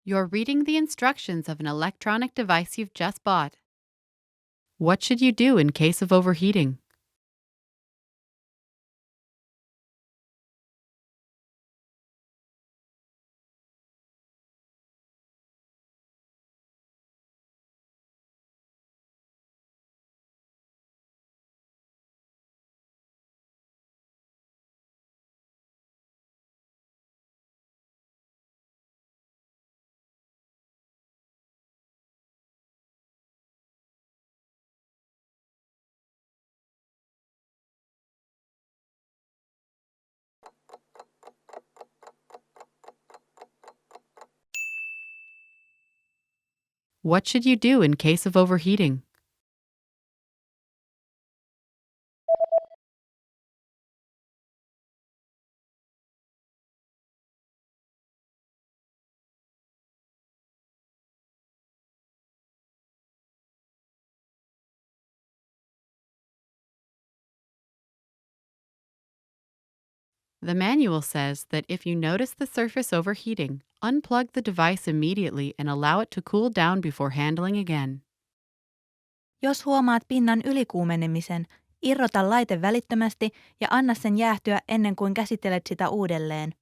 You're reading the instructions of an electronic device you've just bought. What should you do in case of overheating? What should you do in case of overheating? The manual says that if you notice the surface overheating, unplug the device immediately and allow it to cool down before handling again. Jos huomaat pinnan ylikuumenemisen, irrota laite välittömästi ja anna sen jäähtyä ennen kuin käsittelet sitä uudelleen.